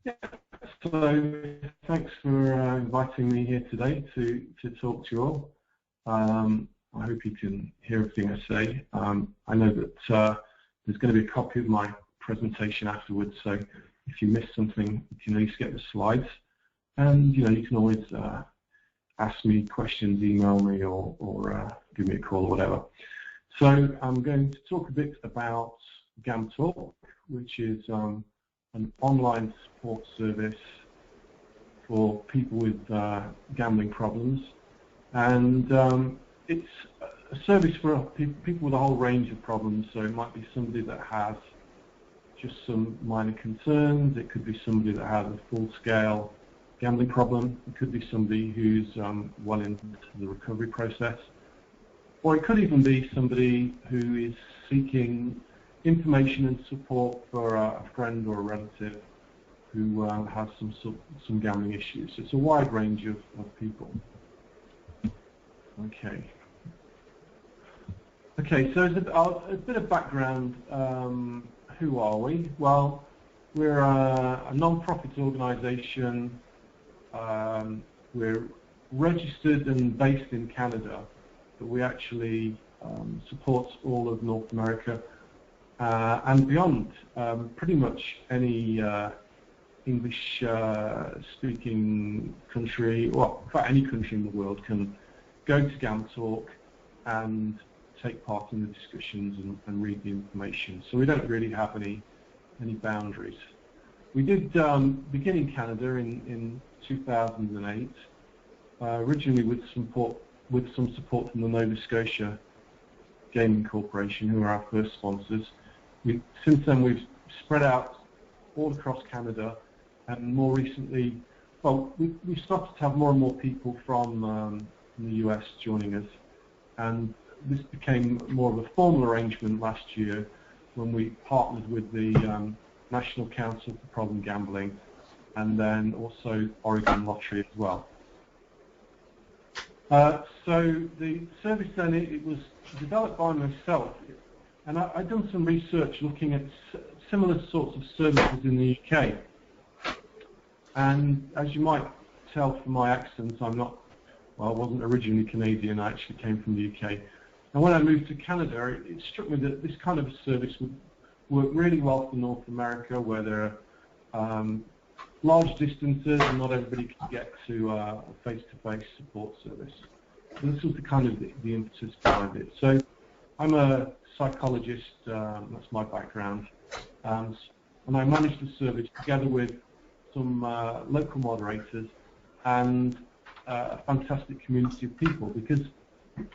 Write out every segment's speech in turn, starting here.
Yeah, so thanks for inviting me here today to talk to you all. I hope you can hear everything I say. I know that there's going to be a copy of my presentation afterwards, so if you miss something, you can at least get the slides. And you can always ask me questions, email me, or give me a call or whatever. So I'm going to talk a bit about GamTalk, which is an online support service for people with gambling problems, and it's a service for people with a whole range of problems. So it might be somebody that has just some minor concerns, it could be somebody that has a full-scale gambling problem, it could be somebody who's well into the recovery process, or it could even be somebody who is seeking information and support for a friend or a relative who has some gambling issues. It's a wide range of people. Okay, so a bit of background. Who are we? Well, we're a non-profit organisation. We're registered and based in Canada, but we actually support all of North America and beyond. Pretty much any English-speaking country, well, in fact, any country in the world can go to GamTalk and take part in the discussions and read the information. So we don't really have any boundaries. We did begin in Canada in 2008, originally with some support from the Nova Scotia Gaming Corporation, who are our first sponsors. Since then, we've spread out all across Canada, and more recently, well, we've started to have more and more people from the US joining us, and this became more of a formal arrangement last year when we partnered with the National Council for Problem Gambling, and then also Oregon Lottery as well. So the service then, it was developed by myself, and I've done some research looking at similar sorts of services in the UK. And as you might tell from my accent, I wasn't originally Canadian, I actually came from the UK. And when I moved to Canada, it struck me that this kind of a service would work really well for North America, where there are large distances and not everybody can get to a face-to-face support service. And this was the kind of the impetus behind it. So I'm a psychologist, that's my background, and I managed the service together with some local moderators and a fantastic community of people, because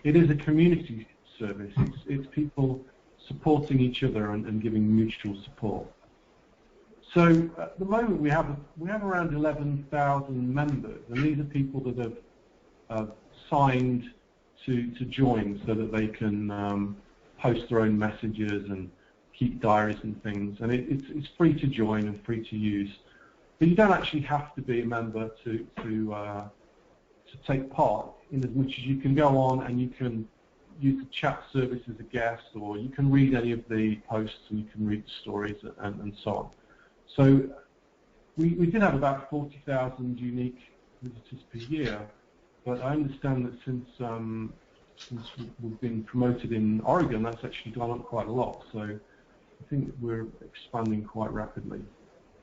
it is a community service. It's people supporting each other and giving mutual support. So at the moment we have around 11,000 members, and these are people that have signed to join so that they can post their own messages and keep diaries and things. And it's free to join and free to use, but you don't actually have to be a member to take part, in as much as you can go on and you can use the chat service as a guest, or you can read any of the posts and you can read the stories and so on. So we did have about 40,000 unique visitors per year, but I understand that since we've been promoted in Oregon, that's actually gone up quite a lot. So I think we're expanding quite rapidly.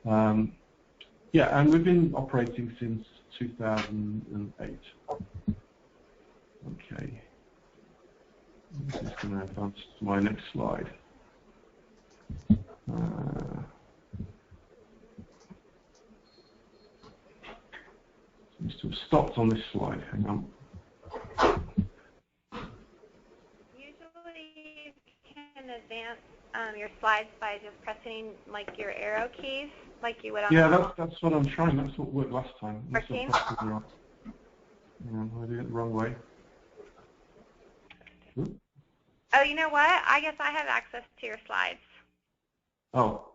Yeah, and we've been operating since 2008. Okay. I'm just going to advance to my next slide. Seems to have stopped on this slide. Hang on. Usually you can advance your slides by just pressing like your arrow keys, like you would on that's what I'm trying. That's what worked last time. I did it the wrong way. Oh, you know what? I guess I have access to your slides. Oh.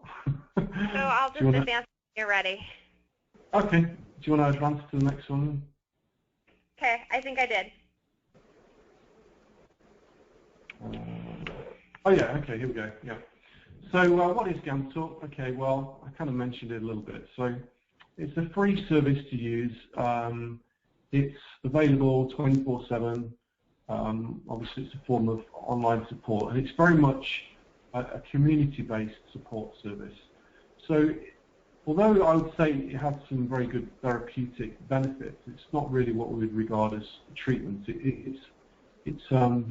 So I'll just advance when you're ready. Okay. Do you want to advance to the next one? Okay, I think I did. Oh yeah, okay, here we go. Yeah. So what is GamTalk? Okay, well, I kind of mentioned it a little bit. So It's a free service to use. It's available 24/7. Obviously, it's a form of online support, and it's very much a community-based support service. So, although I would say it has some very good therapeutic benefits, it's not really what we would regard as treatment. It's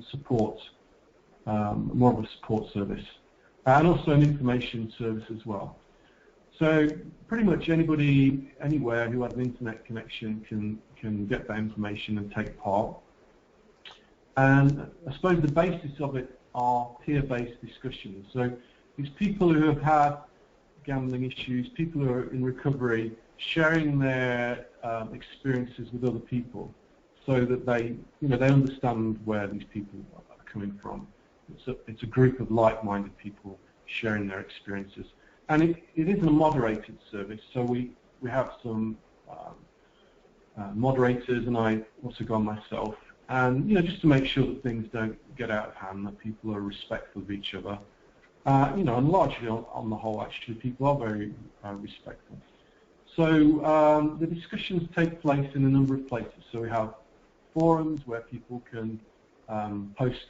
support, more of a support service, and also an information service as well. So pretty much anybody, anywhere who has an internet connection can get that information and take part. And I suppose the basis of it are peer-based discussions. So it's people who have had gambling issues, people who are in recovery, sharing their experiences with other people, so that they understand where these people are coming from. It's a group of like-minded people sharing their experiences. And it is a moderated service, so we have some moderators, and I also go on myself, and just to make sure that things don't get out of hand, that people are respectful of each other. And largely on the whole, actually, people are very respectful. So the discussions take place in a number of places. So we have forums where people can post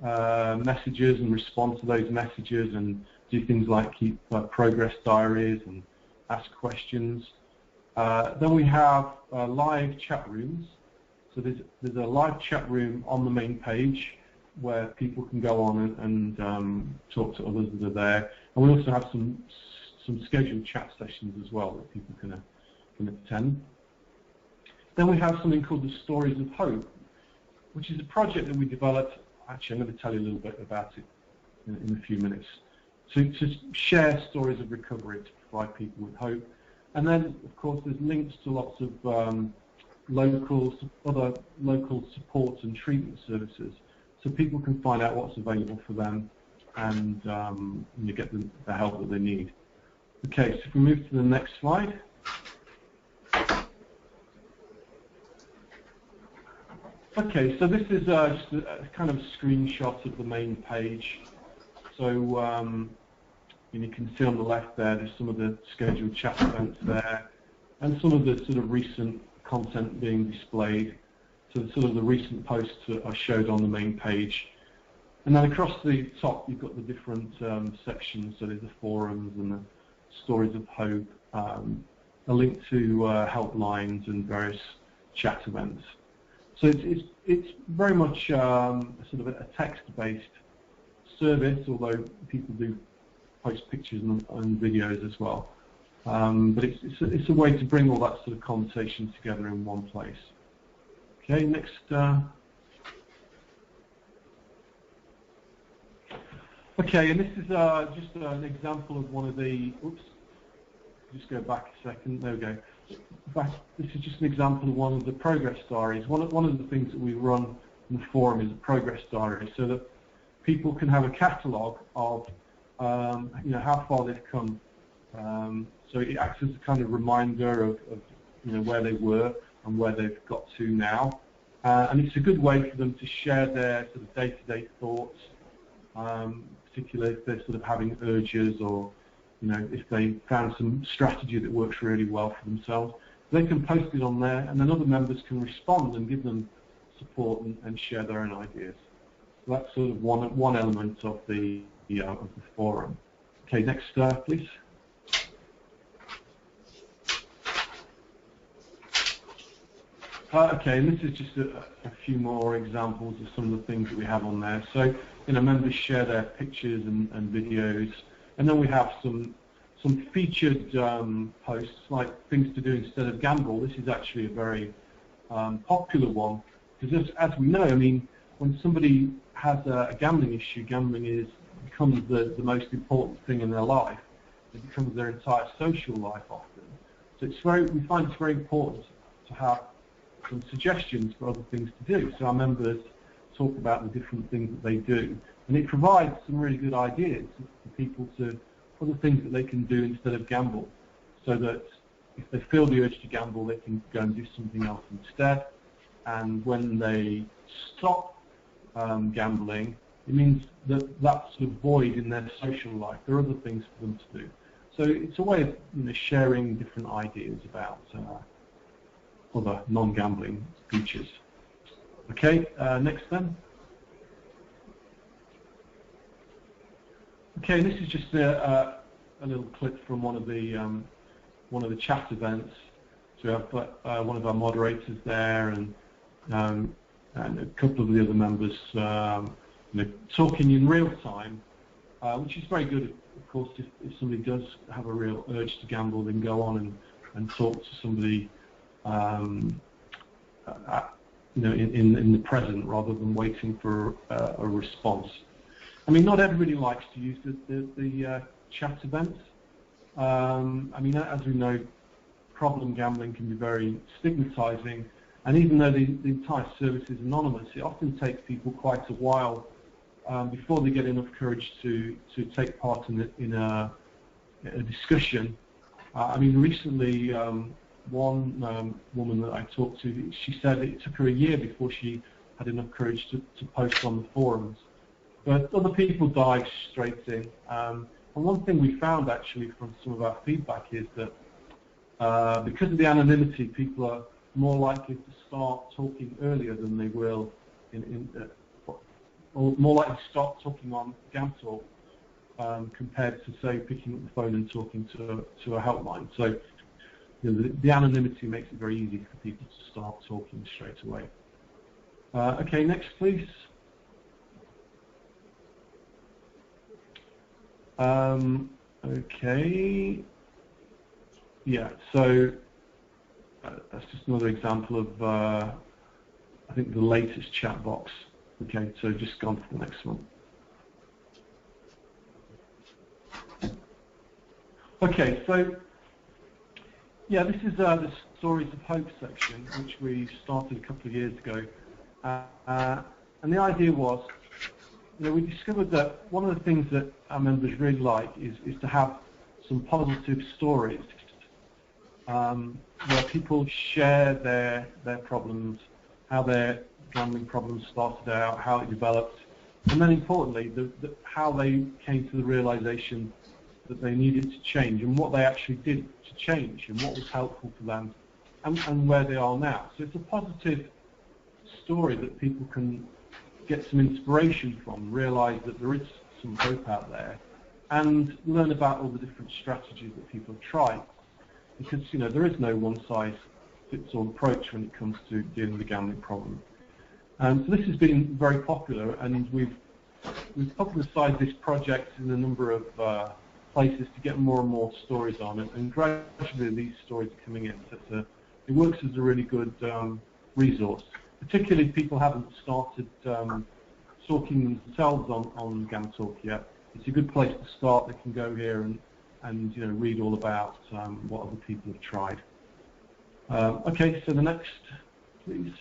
messages and respond to those messages, and do things like keep progress diaries and ask questions. Then we have live chat rooms. So there's a live chat room on the main page where people can go on and talk to others that are there. And we also have some scheduled chat sessions as well that people can attend. Then we have something called the Stories of Hope, which is a project that we developed. Actually, I'm going to tell you a little bit about it in a few minutes. To share stories of recovery, to provide people with hope. And then, of course, there's links to lots of other local support and treatment services, so people can find out what's available for them and get the help that they need. Okay, so if we move to the next slide. Okay, so this is just a kind of screenshot of the main page. So you can see on the left there's some of the scheduled chat events there, and some of the sort of recent content being displayed. So sort of the recent posts are showed on the main page. And then across the top you've got the different sections. So there's the forums and the stories of hope, a link to helplines and various chat events. So it's very much sort of a text-based service, although people do post pictures and videos as well. But it's a way to bring all that sort of conversation together in one place. Okay, next. Okay, and this is just an example of one of the. Oops. Just go back a second. There we go. This is just an example of one of the progress diaries. One of the things that we run in the forum is a progress diary, so that people can have a catalogue of how far they've come. So it acts as a kind of reminder of where they were and where they've got to now, and it's a good way for them to share their sort of day-to-day thoughts, particularly if they're sort of having urges, or if they found some strategy that works really well for themselves. They can post it on there, and then other members can respond and give them support and share their own ideas. So that's sort of one element of the forum. Okay, next please. Okay, and this is just a few more examples of some of the things that we have on there. So, members share their pictures and videos, and then we have some featured posts, like things to do instead of gamble. This is actually a very popular one, because as we know, when somebody has a gambling issue, gambling becomes the most important thing in their life. It becomes their entire social life often. So we find it's very important to have some suggestions for other things to do. So our members talk about the different things that they do, and it provides some really good ideas for people to other things that they can do instead of gamble, so that if they feel the urge to gamble, they can go and do something else instead. And when they stop gambling, it means that sort of void in their social life, there are other things for them to do. So it's a way of sharing different ideas about other non-gambling features. Okay, next then. Okay, this is just a little clip from one of the chat events. So we have one of our moderators there, and a couple of the other members talking in real time, which is very good. Of course, if somebody does have a real urge to gamble, then go on and talk to somebody in the present rather than waiting for a response. I mean, not everybody likes to use the chat events. I mean, as we know, problem gambling can be very stigmatizing, and even though the entire service is anonymous, it often takes people quite a while before they get enough courage to take part in a discussion. I mean, recently, one woman that I talked to, she said it took her a year before she had enough courage to post on the forums. But other people dive straight in. And one thing we found actually from some of our feedback is that because of the anonymity, people are more likely to start talking earlier than they will or more likely to start talking on GamTalk compared to, say, picking up the phone and talking to a helpline. So the anonymity makes it very easy for people to start talking straight away. Okay, next please. Okay. Yeah, so that's just another example of, I think, the latest chat box. Okay, so just go on to the next one. Okay, so yeah, this is the Stories of Hope section, which we started a couple of years ago. And the idea was, we discovered that one of the things that our members really like is to have some positive stories where people share their problems, how their gambling problems started out, how it developed, and then importantly, how they came to the realization that they needed to change and what they actually did to change and what was helpful for them and where they are now. So it's a positive story that people can get some inspiration from, realize that there is some hope out there, and learn about all the different strategies that people have tried. Because there is no one-size-fits-all approach when it comes to dealing with the gambling problem. So this has been very popular, and we've publicised this project in a number of places to get more and more stories on it, and gradually these stories are coming in. So it works as a really good resource, particularly if people haven't started talking themselves on GamTalk yet. It's a good place to start. They can go here and read all about what other people have tried. Okay, so the next, please.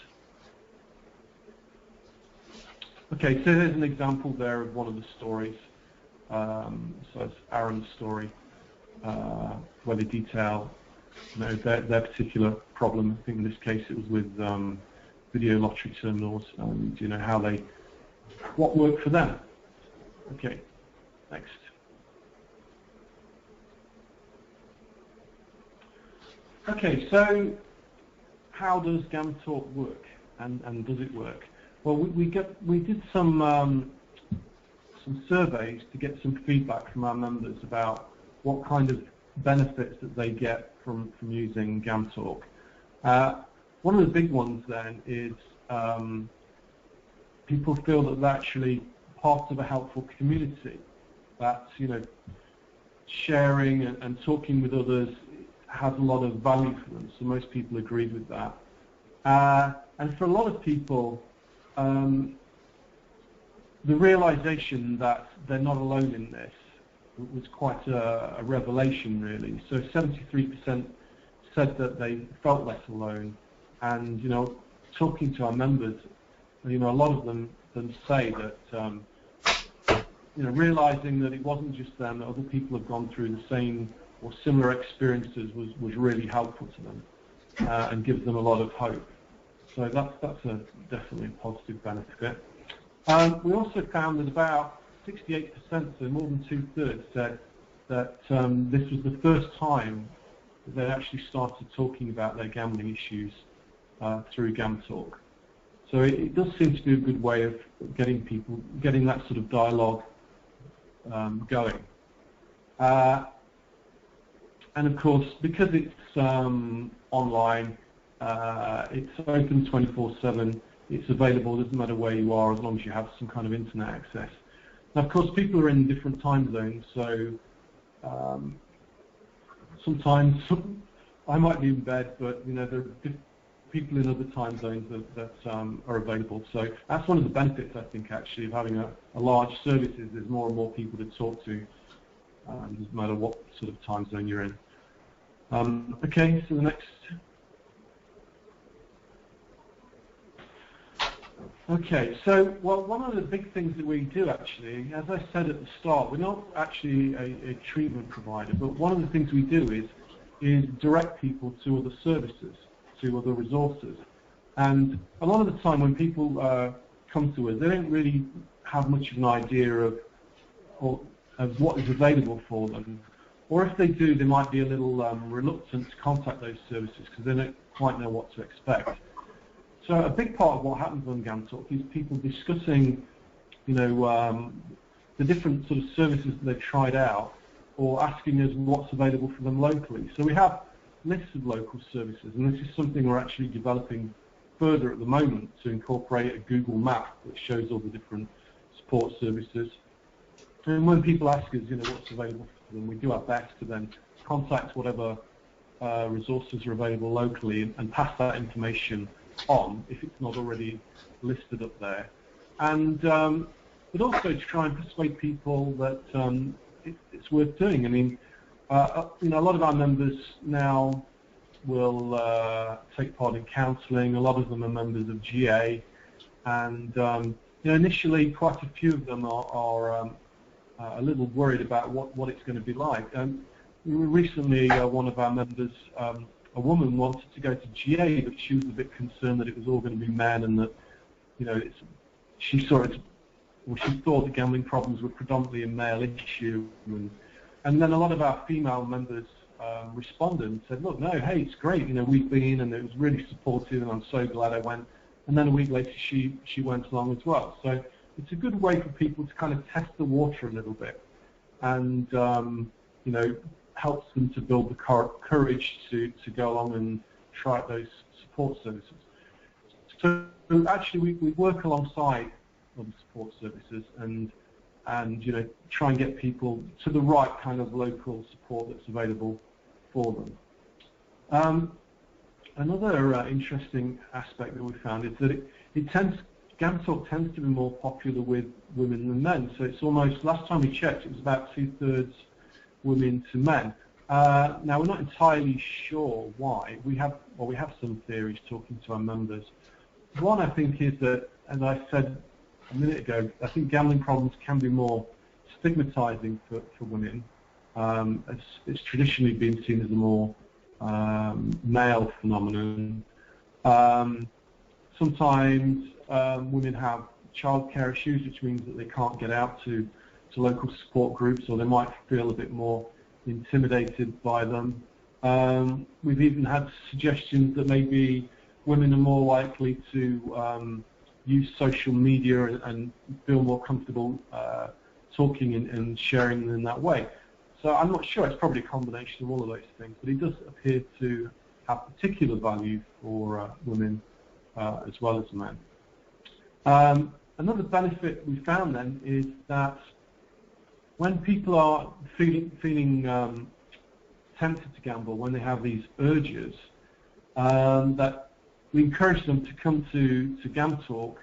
Okay, so here's an example there of one of the stories. So it's Aaron's story, where they detail their particular problem. I think in this case it was with video lottery terminals, and what worked for them. Okay, next. Okay, so how does GamTalk work, and does it work? Well, we did some surveys to get some feedback from our members about what kind of benefits that they get from using GamTalk. One of the big ones then is people feel that they're actually part of a helpful community. That sharing and talking with others has a lot of value for them. So most people agreed with that. And for a lot of people, the realization that they're not alone in this was quite a revelation, really. So 73% said that they felt less alone, and talking to our members, a lot of them say that realizing that it wasn't just them, that other people have gone through the same or similar experiences was really helpful to them and gives them a lot of hope. So that's definitely a positive benefit. We also found that about 68%, so more than 2/3, said that this was the first time that they actually started talking about their gambling issues through GamTalk. So it does seem to be a good way of getting that sort of dialogue going. And of course, because it's online, it's open 24/7. It's available, doesn't matter where you are, as long as you have some kind of internet access. Now, of course, people are in different time zones, so sometimes I might be in bed, but there are people in other time zones that are available. So that's one of the benefits, I think, actually, of having a large service. Is there's more and more people to talk to, doesn't matter what sort of time zone you're in. Okay, so the next. Okay, so well, one of the big things that we do actually, as I said at the start, we're not actually a treatment provider, but one of the things we do is direct people to other services, to other resources. And a lot of the time when people come to us, they don't really have much of an idea of what is available for them. Or if they do, they might be a little reluctant to contact those services because they don't quite know what to expect. So a big part of what happens on GamTalk is people discussing, the different sort of services that they've tried out, or asking us what's available for them locally. So we have lists of local services, and this is something we're actually developing further at the moment to incorporate a Google map that shows all the different support services. And when people ask us, what's available for them, we do our best to then contact whatever resources are available locally and pass that information on if it's not already listed up there. And but also to try and persuade people that it's worth doing. I mean, a lot of our members now will take part in counselling. A lot of them are members of GA, and initially quite a few of them are a little worried about what it's going to be like. Recently, one of our members, a woman, wanted to go to GA, but she was a bit concerned that it was all going to be men, and that she thought that gambling problems were predominantly a male issue. And then a lot of our female members responded and said, look, no, hey, it's great, we've been, and it was really supportive, and I'm so glad I went. And then a week later, she went along as well. So it's a good way for people to kind of test the water a little bit, and helps them to build the courage to go along and try out those support services. So actually, we work alongside other support services and try and get people to the right kind of local support that's available for them. Another interesting aspect that we found is that GamTalk tends to be more popular with women than men. So it's almost, last time we checked, it was about 2/3 women to men. Now we're not entirely sure why. We have some theories talking to our members. One, I think, is that, as I said a minute ago, I think gambling problems can be more stigmatizing for women. It's traditionally been seen as a more male phenomenon. Sometimes women have childcare issues, which means that they can't get out to local support groups, or they might feel a bit more intimidated by them. We've even had suggestions that maybe women are more likely to use social media and feel more comfortable talking and sharing in that way. So I'm not sure, it's probably a combination of all of those things, but it does appear to have particular value for women as well as men. Another benefit we found then is that when people are feeling tempted to gamble, when they have these urges, that we encourage them to come to GamTalk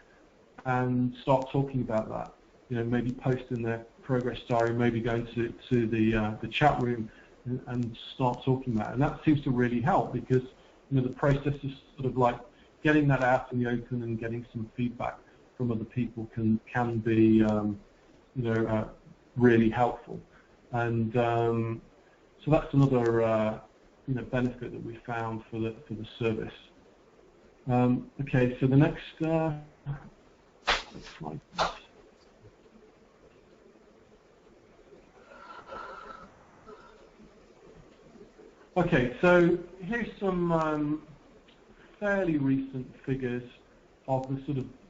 and start talking about that. Maybe post in their progress diary, maybe going to the chat room and start talking about it. And that seems to really help, because the process is sort of like getting that out in the open and getting some feedback from other people can be really helpful. And so that's another benefit that we found for the service. Okay, so the next slide. Okay, so here's some fairly recent figures of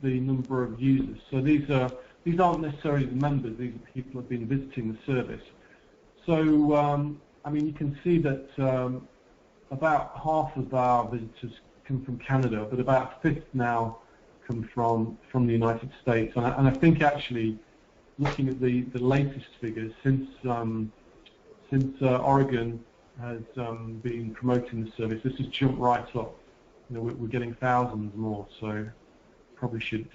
the number of users. So these aren't necessarily the members; these are people who have been visiting the service. So I mean, you can see that about half of our visitors come from Canada, but about a fifth now come from the United States. And I think actually, looking at the latest figures, since Oregon has been promoting the service, this has jumped right up. You know, we're getting thousands more, so probably should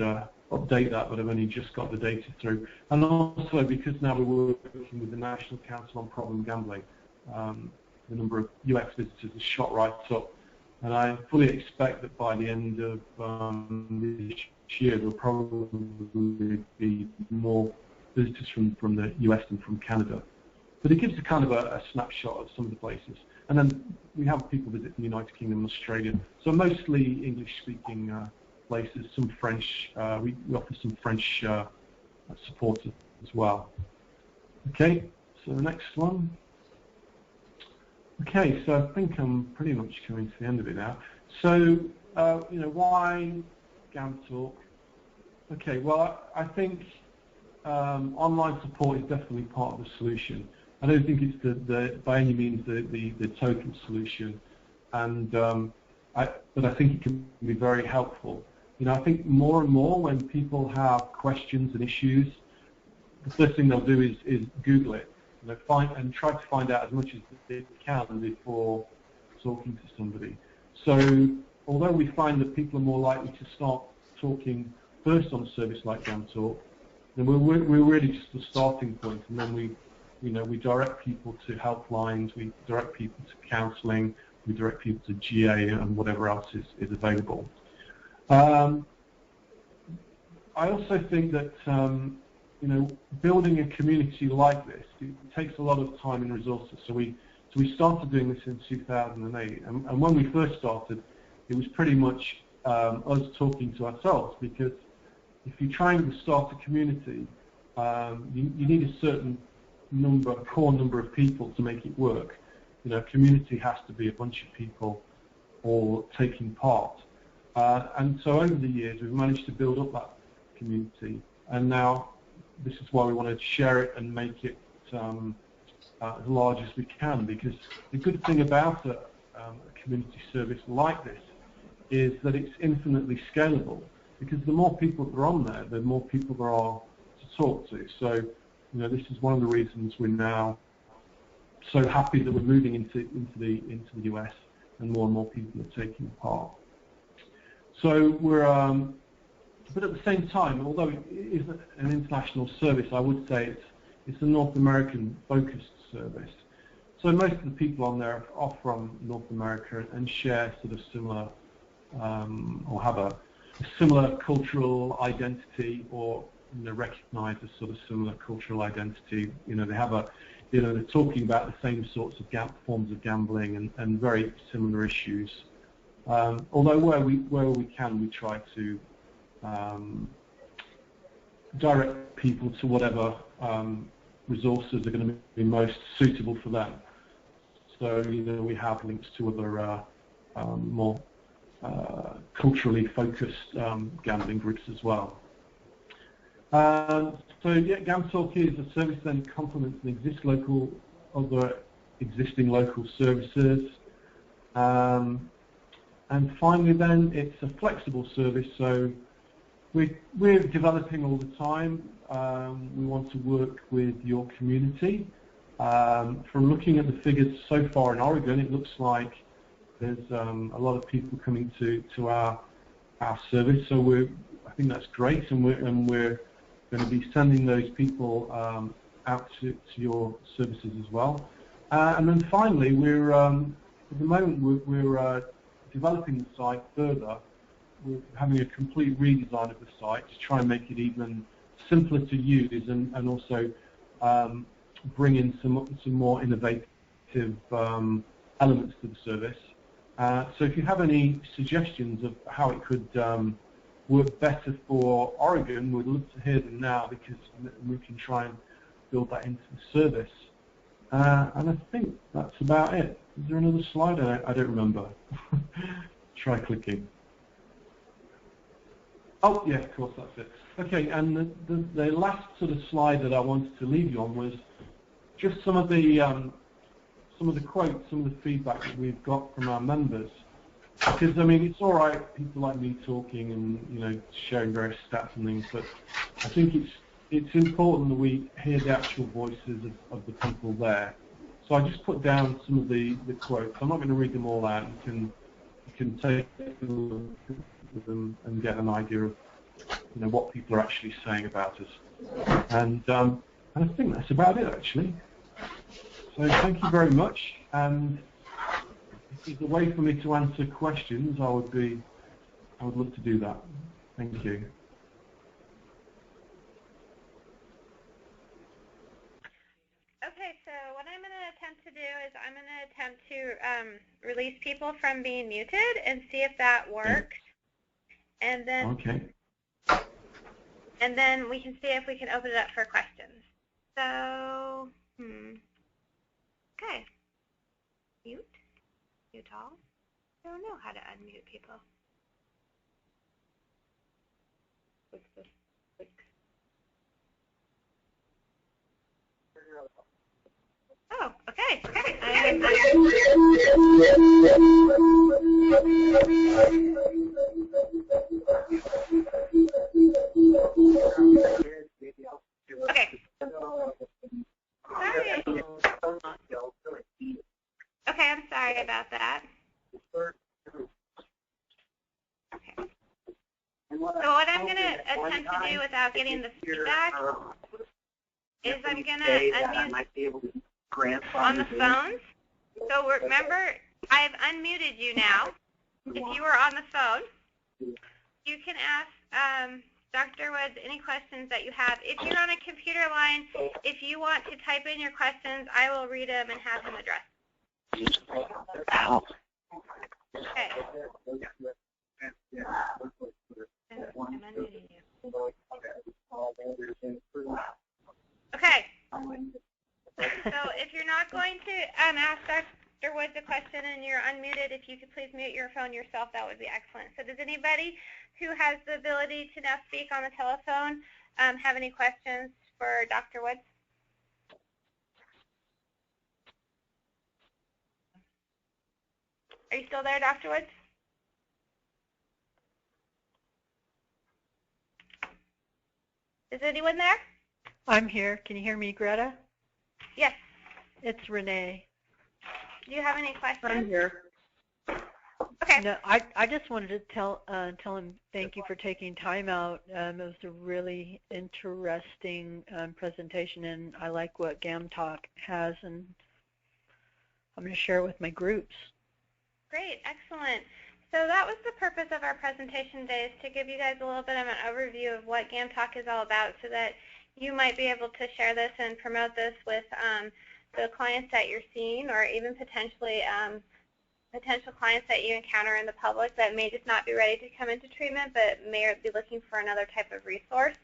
update that, but I've only just got the data through. And also because now we're working with the National Council on Problem Gambling, the number of US visitors has shot right up. And I fully expect that by the end of this year, there'll probably be more visitors from the US than from Canada. But it gives a kind of a snapshot of some of the places. And then we have people visit the United Kingdom and Australia. So mostly English-speaking places, some French. We offer some French support as well. Okay, so the next one. Okay, so I think I'm pretty much coming to the end of it now. So, you know, why GamTalk? Okay, well, I think online support is definitely part of the solution. I don't think it's by any means the total solution, and but I think it can be very helpful. You know, I think more and more when people have questions and issues, the first thing they'll do is Google it. You know, try to find out as much as they can before talking to somebody. So, although we find that people are more likely to start talking first on a service like GamTalk, then we're really just the starting point, and then we direct people to helplines, we direct people to counselling, we direct people to GA and whatever else is available. I also think that you know, building a community like this, it takes a lot of time and resources. So we started doing this in 2008, and when we first started, it was pretty much us talking to ourselves, because if you're trying to start a community, you need a certain core number of people to make it work. You know, a community has to be a bunch of people all taking part. And so over the years, we've managed to build up that community, and now this is why we want to share it and make it as large as we can, because the good thing about a community service like this is that it's infinitely scalable, because the more people that are on there, the more people there are to talk to. So, you know, this is one of the reasons we're now so happy that we're moving into the US, and more people are taking part. So we're but at the same time, although it is an international service, I would say it's a North American focused service. So most of the people on there are from North America and share sort of similar or have a similar cultural identity, or you know, recognise a sort of similar cultural identity. You know, they have they're talking about the same sorts of forms of gambling and very similar issues. Although where we can, we try to direct people to whatever resources are going to be most suitable for them. So, you know, we have links to other more culturally focused gambling groups as well. So yeah, GamTalk is a service then complements other existing local services. And finally then, it's a flexible service, so we're developing all the time. We want to work with your community. From looking at the figures so far in Oregon, it looks like there's a lot of people coming to our service, so I think that's great, and we're going to be sending those people out to your services as well. And then finally, we're at the moment we're developing the site further. We're having a complete redesign of the site to try and make it even simpler to use, and also bring in some more innovative elements to the service. So if you have any suggestions of how it could work better for Oregon, we'd love to hear them now, because we can try and build that into the service. And I think that's about it. Is there another slide? I don't remember. Try clicking. Oh, yeah, of course, that's it. Okay, and the last sort of slide that I wanted to leave you on was just some of the quotes, some of the feedback that we've got from our members. Because I mean, it's all right, people like me talking and sharing various stats and things, but I think it's important that we hear the actual voices of the people there. So I just put down some of the quotes. I'm not going to read them all out. You can take them and get an idea of what people are actually saying about us. And I think that's about it actually. So thank you very much. And if there's a way for me to answer questions, I would love to do that. Thank you. Okay, so what I'm going to attempt to do is I'm going to attempt to release people from being muted and see if that works. And then, okay. And then we can see if we can open it up for questions. So, okay. Mute all. I don't know how to unmute people. What's this? Oh, okay. Okay. Sorry. Okay, I'm sorry about that. Okay. So what I'm going to attempt to do without getting the feedback is I'm going to unmute on the phones. So remember, I've unmuted you now. If you are on the phone, you can ask Dr. Woods any questions that you have. If you're on a computer line, if you want to type in your questions, I will read them and have him address them. Okay. I'm unmuting you. Okay. So if you're not going to ask Dr. Woods a question and you're unmuted, if you could please mute your phone yourself, that would be excellent. So does anybody who has the ability to now speak on the telephone have any questions for Dr. Woods? Are you still there, Dr. Woods? Is anyone there? I'm here. Can you hear me, Greta? Yes. It's Renee. Do you have any questions? I'm here. Okay. No, I just wanted to tell him thank you for taking time out. It was a really interesting presentation, and I like what GamTalk has, and I'm going to share it with my groups. Great, excellent. So that was the purpose of our presentation today, is to give you guys a little bit of an overview of what GamTalk is all about, so that you might be able to share this and promote this with the clients that you're seeing, or even potentially potential clients that you encounter in the public that may just not be ready to come into treatment but may be looking for another type of resource.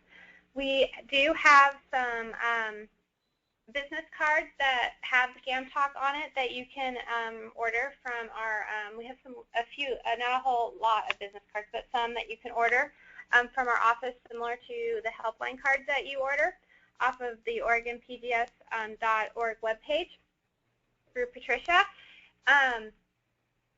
We do have some business cards that have GamTalk on it that you can order from our, we have not a whole lot of business cards, but some that you can order from our office, similar to the helpline cards that you order off of the OregonPGS.org webpage through Patricia,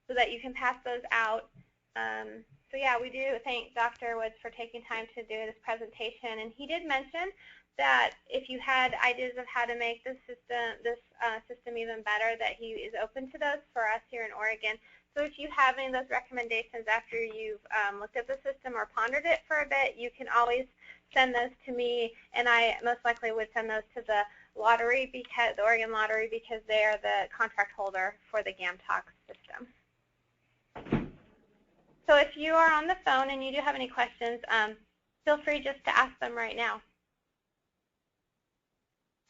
so that you can pass those out. So yeah, we do thank Dr. Woods for taking time to do this presentation, and he did mention that if you had ideas of how to make this system even better, that he is open to those for us here in Oregon. So if you have any of those recommendations after you've looked at the system or pondered it for a bit, you can always send those to me, and I most likely would send those to the lottery, because the Oregon Lottery, because they are the contract holder for the GamTalk system. So if you are on the phone and you do have any questions, feel free just to ask them right now.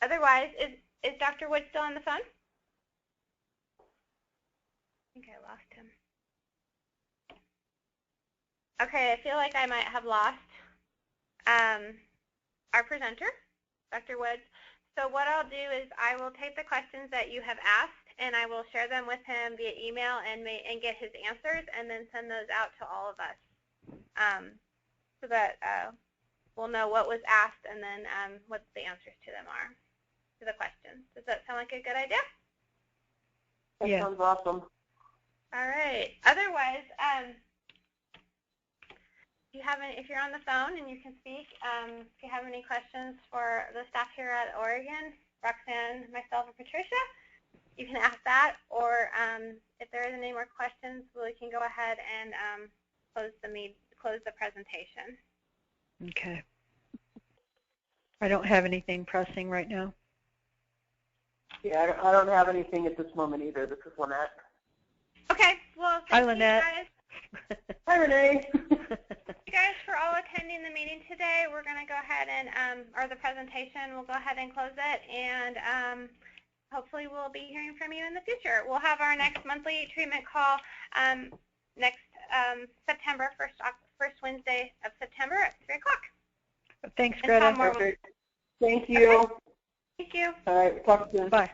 Otherwise, is Dr. Wood still on the phone? I think I lost him. Okay, I feel like I might have lost our presenter, Dr. Woods. So what I'll do is I will take the questions that you have asked, and I will share them with him via email and get his answers, and then send those out to all of us so that we'll know what was asked and then what the answers to them are, to the questions. Does that sound like a good idea? That sounds awesome. All right. Otherwise, if you're on the phone and you can speak, if you have any questions for the staff here at Oregon, Roxanne, myself, or Patricia, you can ask that. Or if there isn't any more questions, we can go ahead and close the presentation. Okay. I don't have anything pressing right now. Yeah, I don't have anything at this moment either. This is Lynette. Okay. Well, thank you guys. Hi, Renee. Thank you guys for all attending the meeting today. We're going to go ahead and, or the presentation, we'll go ahead and close it, and hopefully we'll be hearing from you in the future. We'll have our next monthly treatment call next September, first Wednesday of September at 3 o'clock. Thanks, Greta. Perfect. Thank you. Okay. Thank you. All right, talk soon. Bye.